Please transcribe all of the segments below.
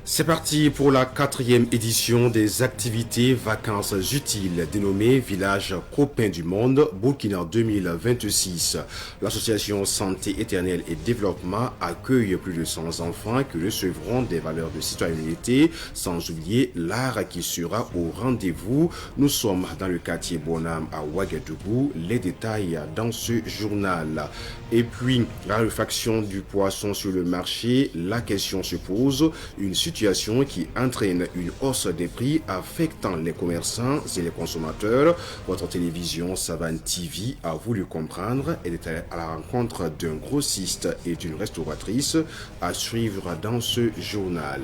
C'est parti pour la 4e édition des activités vacances utiles dénommées Village Copains du Monde Burkina 2026. L'association Santé Éternelle et Développement accueille plus de 100 enfants qui recevront des valeurs de citoyenneté, sans oublier l'art qui sera au rendez-vous. Nous sommes dans le quartier Bonham à Ouagadougou. Les détails dans ce journal. Et puis, la réfaction du poisson sur le marché, la question se pose. Une situation qui entraîne une hausse des prix affectant les commerçants et les consommateurs. Votre télévision Savane TV a voulu comprendre. Elle est à la rencontre d'un grossiste et d'une restauratrice à suivre dans ce journal.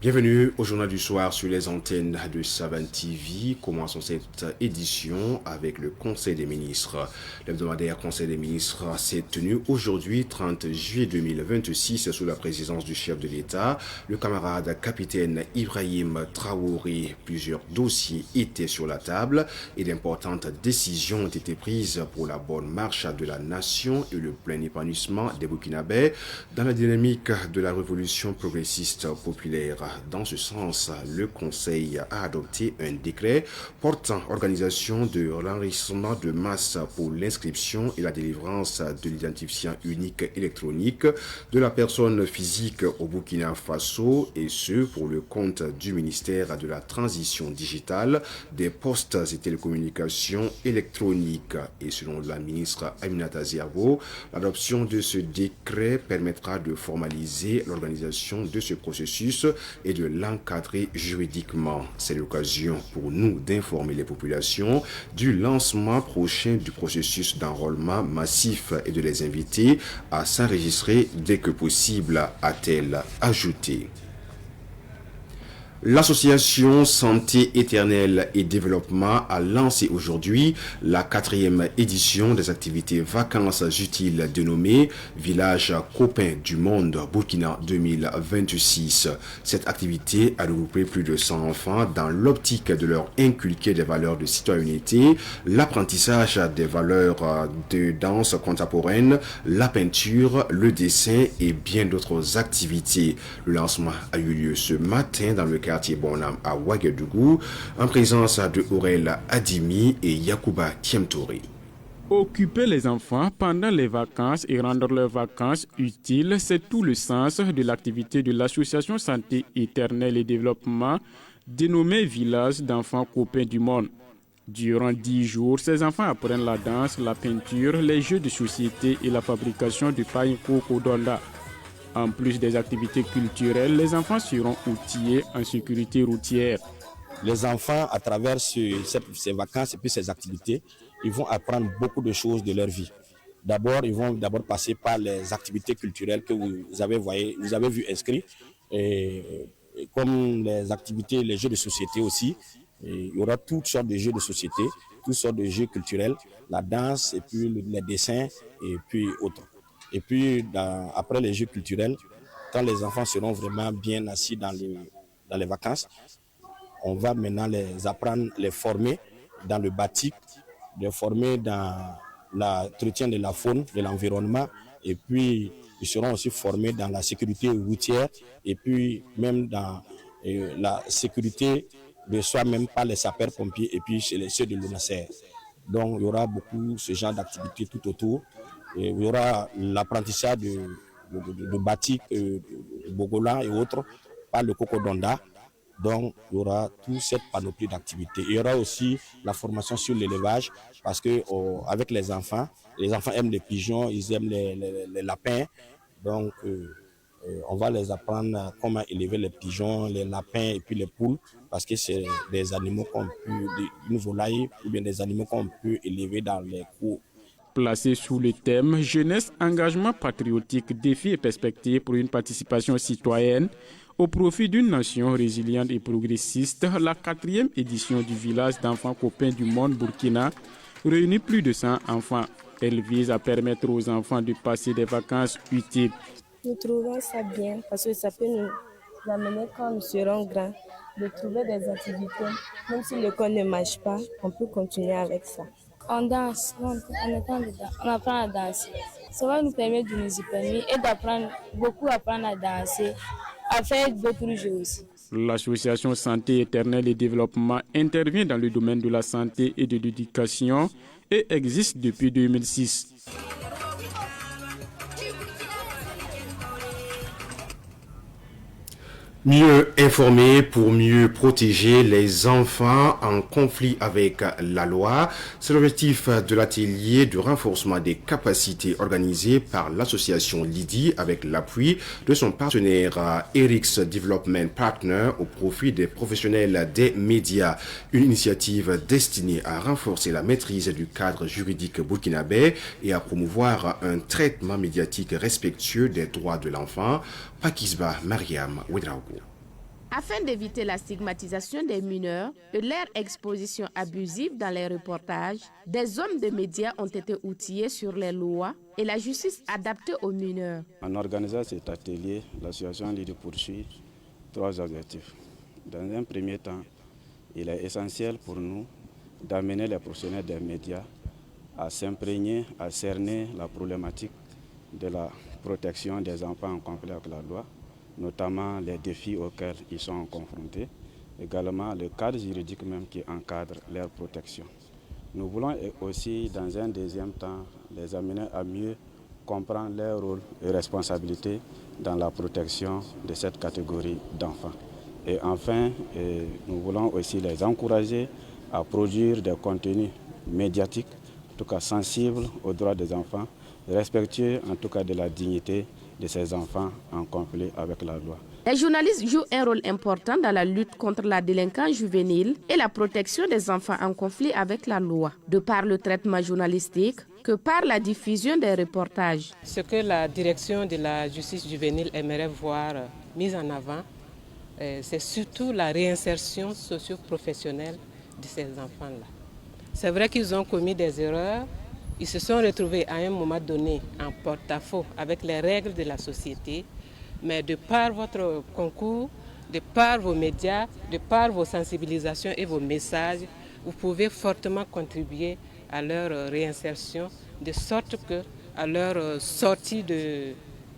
Bienvenue au journal du soir sur les antennes de Savane TV. Commençons cette édition avec le Conseil des ministres. L'hebdomadaire Conseil des ministres s'est tenu aujourd'hui, 30 juillet 2026, sous la présidence du chef de l'État, le camarade capitaine Ibrahim Traoré. Plusieurs dossiers étaient sur la table et d'importantes décisions ont été prises pour la bonne marche de la nation et le plein épanouissement des Burkinabés dans la dynamique de la révolution progressiste populaire. Dans ce sens, le Conseil a adopté un décret portant organisation de l'enregistrement de masse pour l'inscription et la délivrance de l'identifiant unique électronique de la personne physique au Burkina Faso, et ce pour le compte du ministère de la Transition digitale, des postes et télécommunications électroniques. Et selon la ministre Aminata Zerbo, l'adoption de ce décret permettra de formaliser l'organisation de ce processus et de l'encadrer juridiquement. C'est l'occasion pour nous d'informer les populations du lancement prochain du processus d'enrôlement massif et de les inviter à s'enregistrer dès que possible, a-t-elle ajouté. L'association Santé Éternelle et Développement a lancé aujourd'hui la 4e édition des activités vacances utiles dénommées Village Copains du Monde Burkina 2026. Cette activité a regroupé plus de 100 enfants dans l'optique de leur inculquer des valeurs de citoyenneté, l'apprentissage des valeurs de danse contemporaine, la peinture, le dessin et bien d'autres activités. Le lancement a eu lieu ce matin dans le quartier Bonham à Ouagadougou, en présence de Aurel Adimi et Yacouba Kiemtori. Occuper les enfants pendant les vacances et rendre leurs vacances utiles, c'est tout le sens de l'activité de l'association Santé Éternelle et Développement, dénommée Village d'enfants copains du monde. Durant 10 jours, ces enfants apprennent la danse, la peinture, les jeux de société et la fabrication du pain Kodonda. En plus des activités culturelles, les enfants seront outillés en sécurité routière. Les enfants, à travers ces vacances et puis ces activités, ils vont apprendre beaucoup de choses de leur vie. D'abord, ils vont passer par les activités culturelles que vous avez vu inscrites, et comme les activités, les jeux de société aussi. Et il y aura toutes sortes de jeux de société, toutes sortes de jeux culturels, la danse et puis les dessins et puis autres. Et puis, après les jeux culturels, quand les enfants seront vraiment bien assis dans les vacances, on va maintenant les apprendre, les former dans le batik, les former dans l'entretien de la faune, de l'environnement, et puis ils seront aussi formés dans la sécurité routière, et puis même dans la sécurité de soi-même par les sapeurs-pompiers et puis chez ceux de l'ONACER. Donc, il y aura beaucoup ce genre d'activités tout autour. Et il y aura l'apprentissage de batik, de bogolan et autres par le Kodonda. Donc, il y aura toute cette panoplie d'activités. Il y aura aussi la formation sur l'élevage parce que avec les enfants aiment les pigeons, ils aiment les lapins. Donc, on va les apprendre comment élever les pigeons, les lapins et puis les poules parce que c'est des animaux une volaille ou bien des animaux qu'on peut élever dans les cours. Placé sous le thème Jeunesse, engagement patriotique, défis et perspectives pour une participation citoyenne au profit d'une nation résiliente et progressiste, la 4e édition du Village d'enfants copains du monde Burkina réunit plus de 100 enfants. Elle vise à permettre aux enfants de passer des vacances utiles. Nous trouvons ça bien parce que ça peut nous amener quand nous serons grands, de trouver des activités. Même si l'école ne marche pas, on peut continuer avec ça. On danse, non, on étant dedans, on apprend à danser. Ça va nous permettre de nous épanouir et d'apprendre, beaucoup apprendre à danser, à faire d'autres jeux aussi. L'association Santé éternelle et développement intervient dans le domaine de la santé et de l'éducation et existe depuis 2006. Mieux informer pour mieux protéger les enfants en conflit avec la loi, c'est l'objectif de l'atelier de renforcement des capacités organisé par l'association Lydie avec l'appui de son partenaire Eric's Development Partner au profit des professionnels des médias. Une initiative destinée à renforcer la maîtrise du cadre juridique burkinabé et à promouvoir un traitement médiatique respectueux des droits de l'enfant. Pakisba Mariam Ouedraogo. Afin d'éviter la stigmatisation des mineurs et leur exposition abusive dans les reportages, des hommes de médias ont été outillés sur les lois et la justice adaptée aux mineurs. En organisant cet atelier, l'association Lydie poursuit 3 objectifs. Dans un premier temps, il est essentiel pour nous d'amener les professionnels des médias à s'imprégner, à cerner la problématique de la protection des enfants en conflit avec la loi, notamment les défis auxquels ils sont confrontés, également le cadre juridique même qui encadre leur protection. Nous voulons aussi, dans un deuxième temps, les amener à mieux comprendre leur rôle et responsabilités dans la protection de cette catégorie d'enfants. Et enfin, nous voulons aussi les encourager à produire des contenus médiatiques, en tout cas sensibles aux droits des enfants, respectueux en tout cas de la dignité de ces enfants en conflit avec la loi. Les journalistes jouent un rôle important dans la lutte contre la délinquance juvénile et la protection des enfants en conflit avec la loi, de par le traitement journalistique que par la diffusion des reportages. Ce que la direction de la justice juvénile aimerait voir mis en avant, c'est surtout la réinsertion socio-professionnelle de ces enfants-là. C'est vrai qu'ils ont commis des erreurs. Ils se sont retrouvés à un moment donné en porte-à-faux avec les règles de la société, mais de par votre concours, de par vos médias, de par vos sensibilisations et vos messages, vous pouvez fortement contribuer à leur réinsertion, de sorte que à leur sortie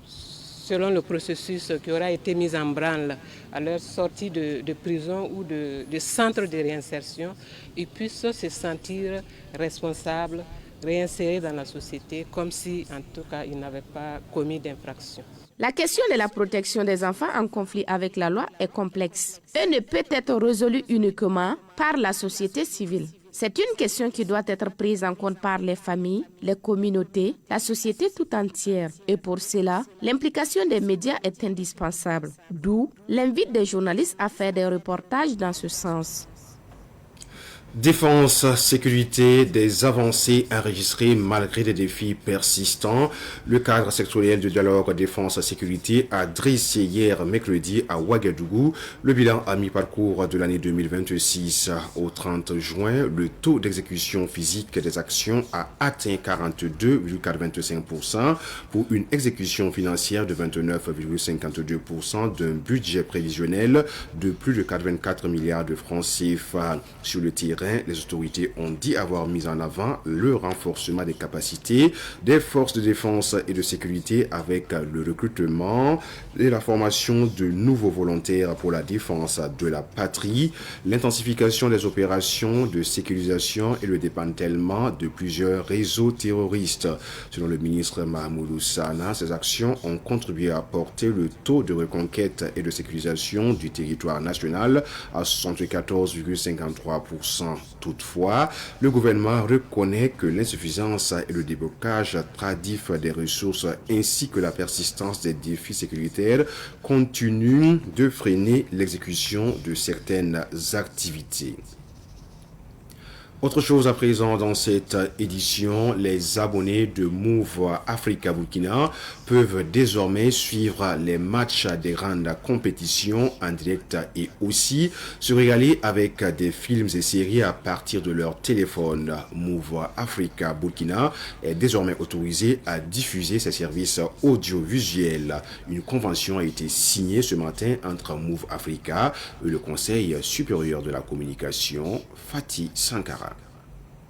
selon le processus qui aura été mis en branle, à leur sortie de prison ou de centre de réinsertion, ils puissent se sentir responsables, réinsérés dans la société comme si, en tout cas, ils n'avaient pas commis d'infraction. La question de la protection des enfants en conflit avec la loi est complexe et ne peut être résolue uniquement par la société civile. C'est une question qui doit être prise en compte par les familles, les communautés, la société tout entière. Et pour cela, l'implication des médias est indispensable. D'où l'invite des journalistes à faire des reportages dans ce sens. Défense, sécurité, des avancées enregistrées malgré des défis persistants. Le cadre sectoriel de dialogue défense-sécurité a dressé hier mercredi à Ouagadougou le bilan à mi-parcours de l'année 2026. Au 30 juin, le taux d'exécution physique des actions a atteint 42,85% pour une exécution financière de 29,52% d'un budget prévisionnel de plus de 84 milliards de francs CFA. Sur le terrain, les autorités ont dit avoir mis en avant le renforcement des capacités des forces de défense et de sécurité avec le recrutement et la formation de nouveaux volontaires pour la défense de la patrie, l'intensification des opérations de sécurisation et le démantèlement de plusieurs réseaux terroristes. Selon le ministre Mahamoudou Sana, ces actions ont contribué à porter le taux de reconquête et de sécurisation du territoire national à 74,53%. Toutefois, le gouvernement reconnaît que l'insuffisance et le déblocage tardif des ressources ainsi que la persistance des défis sécuritaires continuent de freiner l'exécution de certaines activités. Autre chose à présent dans cette édition, les abonnés de Move Africa Burkina peuvent désormais suivre les matchs des grandes compétitions en direct et aussi se régaler avec des films et séries à partir de leur téléphone. Move Africa Burkina est désormais autorisé à diffuser ses services audiovisuels. Une convention a été signée ce matin entre Move Africa et le Conseil supérieur de la communication, Fatih Sankara.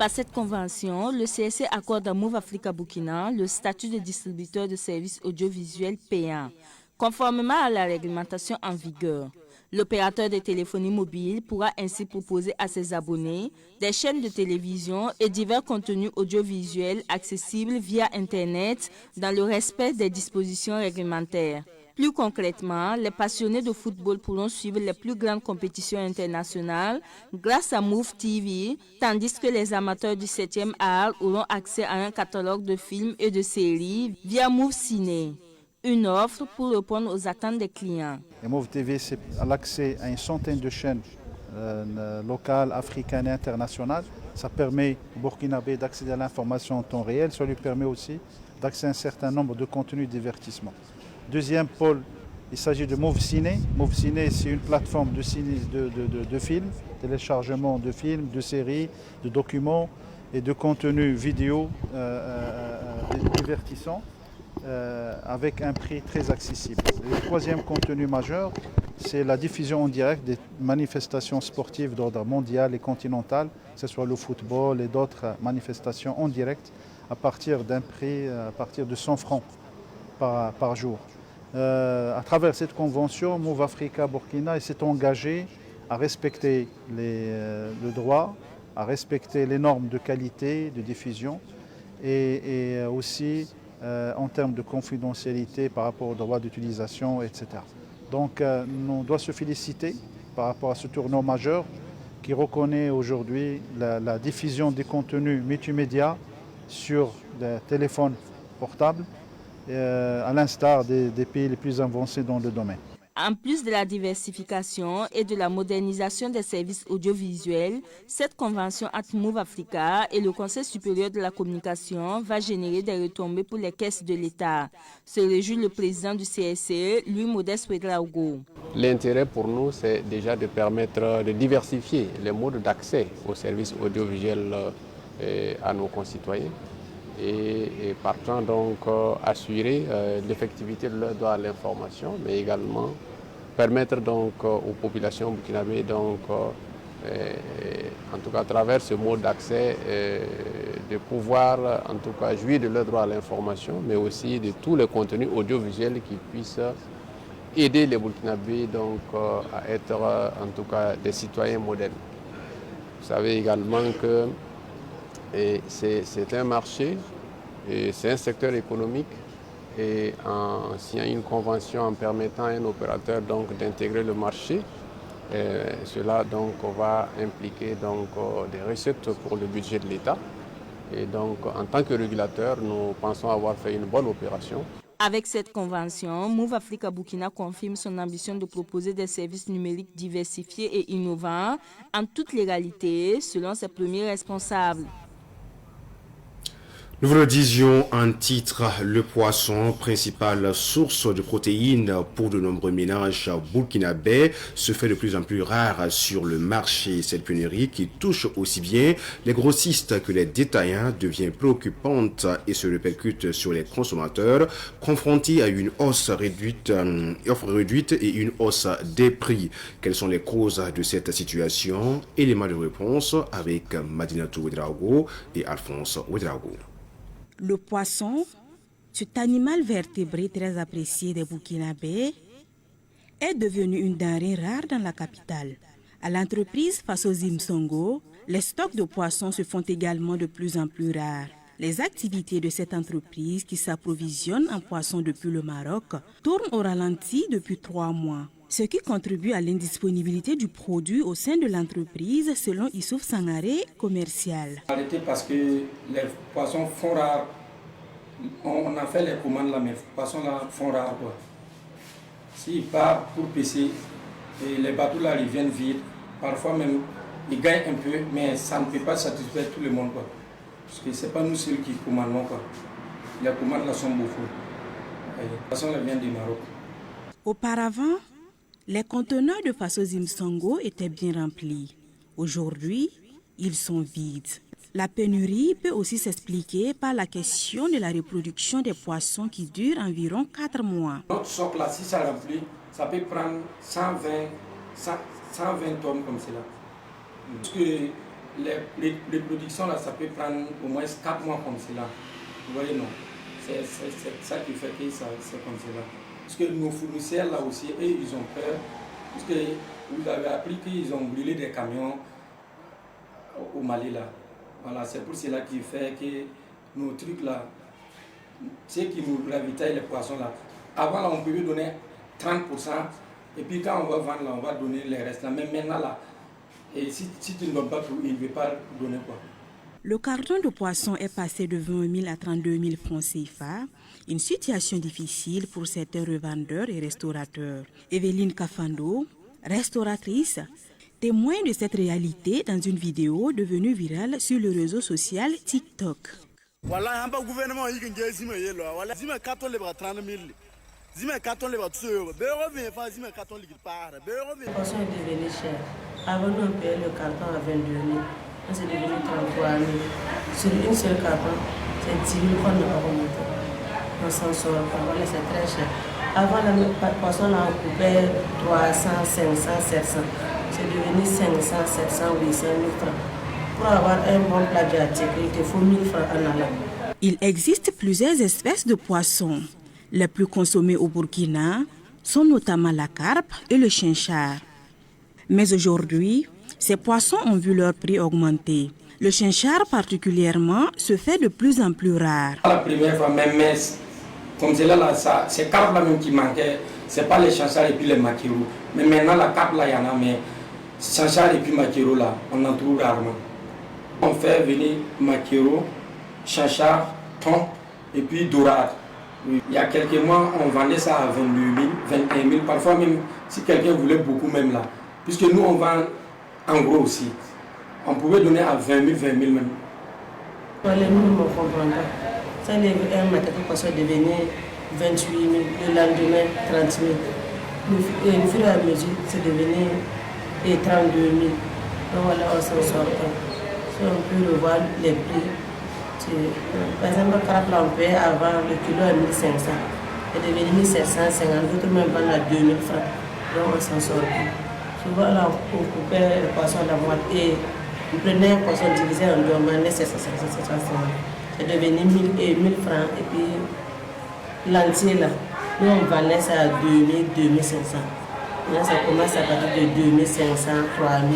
Par cette convention, le CSC accorde à Move Africa Burkina le statut de distributeur de services audiovisuels payants. Conformément à la réglementation en vigueur, l'opérateur de téléphonie mobile pourra ainsi proposer à ses abonnés des chaînes de télévision et divers contenus audiovisuels accessibles via Internet dans le respect des dispositions réglementaires. Plus concrètement, les passionnés de football pourront suivre les plus grandes compétitions internationales grâce à Move TV, tandis que les amateurs du 7e art auront accès à un catalogue de films et de séries via Move Ciné. Une offre pour répondre aux attentes des clients. Et Move TV, c'est l'accès à une centaine de chaînes locales, africaines et internationales. Ça permet au Burkinabé d'accéder à l'information en temps réel. Ça lui permet aussi d'accéder à un certain nombre de contenus de divertissement. Deuxième pôle, il s'agit de Move Ciné. Move Ciné, c'est une plateforme de films, téléchargement de films, de séries, de documents et de contenus vidéo divertissants avec un prix très accessible. Le troisième contenu majeur, c'est la diffusion en direct des manifestations sportives d'ordre mondial et continental, que ce soit le football et d'autres manifestations en direct, à partir d'un prix, à partir de 100 francs par jour. À travers cette convention, Move Africa Burkina s'est engagé à respecter le droit, à respecter les normes de qualité, de diffusion et aussi en termes de confidentialité par rapport aux droits d'utilisation, etc. Donc on doit se féliciter par rapport à ce tournant majeur qui reconnaît aujourd'hui la diffusion des contenus multimédia sur des téléphones portables, à l'instar des pays les plus avancés dans le domaine. En plus de la diversification et de la modernisation des services audiovisuels, cette convention entre Move Africa et le Conseil supérieur de la communication va générer des retombées pour les caisses de l'État. Se réjouit le président du CSC, Louis Modeste Ouedraogo. L'intérêt pour nous, c'est déjà de permettre de diversifier les modes d'accès aux services audiovisuels à nos concitoyens. Et partant donc assurer l'effectivité de leur droit à l'information, mais également permettre donc aux populations burkinabées donc en tout cas à travers ce mode d'accès de pouvoir en tout cas jouir de leur droit à l'information, mais aussi de tous les contenus audiovisuels qui puissent aider les Burkinabés donc à être en tout cas des citoyens modernes. Vous savez également que c'est un marché, c'est un secteur économique et en signant une convention en permettant à un opérateur d'intégrer le marché, cela donc va impliquer donc des recettes pour le budget de l'État. Et donc en tant que régulateur, nous pensons avoir fait une bonne opération. Avec cette convention, Move Africa Burkina confirme son ambition de proposer des services numériques diversifiés et innovants en toute légalité, selon ses premiers responsables. Nous vous le disions en titre, le poisson, principale source de protéines pour de nombreux ménages burkinabés, se fait de plus en plus rare sur le marché. Cette pénurie qui touche aussi bien les grossistes que les détaillants devient préoccupante et se répercute sur les consommateurs confrontés à une offre réduite et une hausse des prix. Quelles sont les causes de cette situation? Éléments de réponse avec Madinatou Ouedraogo et Alphonse Ouedraogo. Le poisson, cet animal vertébré très apprécié des Burkinabés, est devenu une denrée rare dans la capitale. À l'entreprise Faso Zimsongo, les stocks de poissons se font également de plus en plus rares. Les activités de cette entreprise qui s'approvisionne en poissons depuis le Maroc tournent au ralenti depuis 3 mois. Ce qui contribue à l'indisponibilité du produit au sein de l'entreprise, selon Issouf Sangaré, commercial. Arrêté parce que les poissons font rares. On a fait les commandes là, mais les poissons là font rares. S'ils partent pour pêcher, et les bateaux là ils viennent vides, parfois même ils gagnent un peu, mais ça ne peut pas satisfaire tout le monde. Parce que ce n'est pas nous seuls qui commandons. Les commandes là sont beaucoup. Les poissons là viennent du Maroc. Auparavant, les conteneurs de Faso Zimsongo étaient bien remplis. Aujourd'hui, ils sont vides. La pénurie peut aussi s'expliquer par la question de la reproduction des poissons qui dure environ 4 mois. Notre stock là, si ça remplit, ça peut prendre 120 tonnes comme cela. Parce que les productions, là, ça peut prendre au moins 4 mois comme cela. Vous voyez, non. C'est ça qui fait que c'est comme cela. Parce que nos fournisseurs, là aussi, eux, ils ont peur. Parce que vous avez appris qu'ils ont brûlé des camions au Mali, là. Voilà, c'est pour cela qui fait que nos trucs, là, ceux qui nous ravitaillent les poissons, là, avant, là, on pouvait donner 30%. Et puis quand on va vendre, là, on va donner les restes. Là. Mais maintenant, là, et si tu ne donnes pas tout, il ne veut pas donner quoi. Le carton de poisson est passé de 20 000 à 32 000 francs CFA, une situation difficile pour certains revendeurs et restaurateurs. Evelyne Kafando, restauratrice, témoigne de cette réalité dans une vidéo devenue virale sur le réseau social TikTok. Voilà, un gouvernement qui est là, voilà, si carton les 30 000. Le poisson est devenu cher. Avant, on payait le carton à 22 000. C'est devenu 33 000. Sur une seule carton, c'est 10 000 qu'on n'a pas remonté. On s'en sort pas. Voilà, c'est très cher. Avant, le poisson, on coupait 300, 500, 700. C'est devenu 500, 700, 800 000 francs. Pour avoir un bon plat diététique, il te faut 1 000 francs en allant. Il existe plusieurs espèces de poissons. Les plus consommés au Burkina sont notamment la carpe et le chinchard. Mais aujourd'hui, ces poissons ont vu leur prix augmenter. Le chinchard particulièrement se fait de plus en plus rare. La première fois, même comme c'est là, c'est carpe là même qui manquait. C'est pas les chinchards et puis les maquereaux. Mais maintenant la carpe là, il y en a, mais chinchard et puis maquereau là, on en trouve rarement. On fait venir maquereau, chinchard, thon et puis dorade. Il y a quelques mois, on vendait ça à 22 000, 21 000, parfois même si quelqu'un voulait beaucoup même là. Puisque nous, on vend en gros aussi. On pouvait donner à 20 000, 20 000 même. Les minimums ne comprennent pas. Ça, un matin, le poisson est devenu 28 000, le lendemain 30 000. Le fur et à mesure, c'est devenu 32 000. Donc voilà, on s'en sort. Si on peut revoir les prix. Par exemple, le crabe là, on payait avant le kilo à 1 500. C'est devenu 1 750, d'autres même vendent à 2 000 francs. Donc on s'en sort. Souvent là, on coupait le poisson à la moitié. On prenait un poisson divisé en deux, on vendait 750. C'est devenu 1 000 francs. Et puis l'entier là, nous on vendait ça à 2 000, 2 500. Là, ça commence à partir de 2 500, 3 000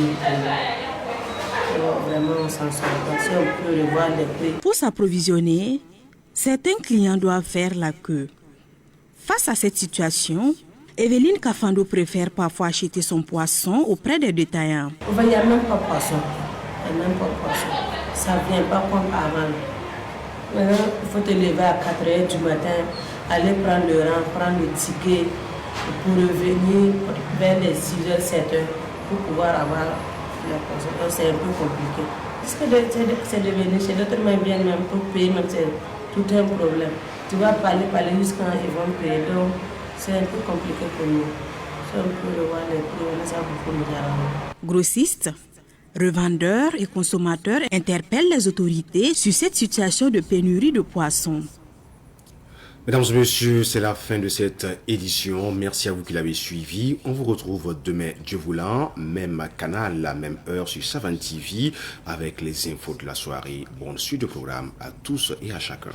Vraiment, on s'en sort. Si on peut revoir les prix. Pour s'approvisionner, certains clients doivent faire la queue. Face à cette situation, Evelyne Kafando préfère parfois acheter son poisson auprès des détaillants. Il n'y a même pas de poisson. Il n'y a même pas de poisson. Ça ne vient pas comme avant. Maintenant, il faut te lever à 4 h du matin, aller prendre le rang, prendre le ticket pour revenir vers les 6 h, 7 h pour pouvoir avoir la poisson. Donc c'est un peu compliqué. Parce que c'est devenu chez d'autres bien même pour payer, même c'est tout un problème. Tu vas parler jusqu'à ils vont payer. Donc c'est un peu compliqué pour nous. Si on peut revoir les prix, on a ça beaucoup de l'argent. Grossistes, revendeurs et consommateurs interpellent les autorités sur cette situation de pénurie de poissons. Mesdames et messieurs, c'est la fin de cette édition. Merci à vous qui l'avez suivi. On vous retrouve demain, Dieu voulant, même canal, la même heure sur Savane TV avec les infos de la soirée. Bonne suite de programme à tous et à chacun.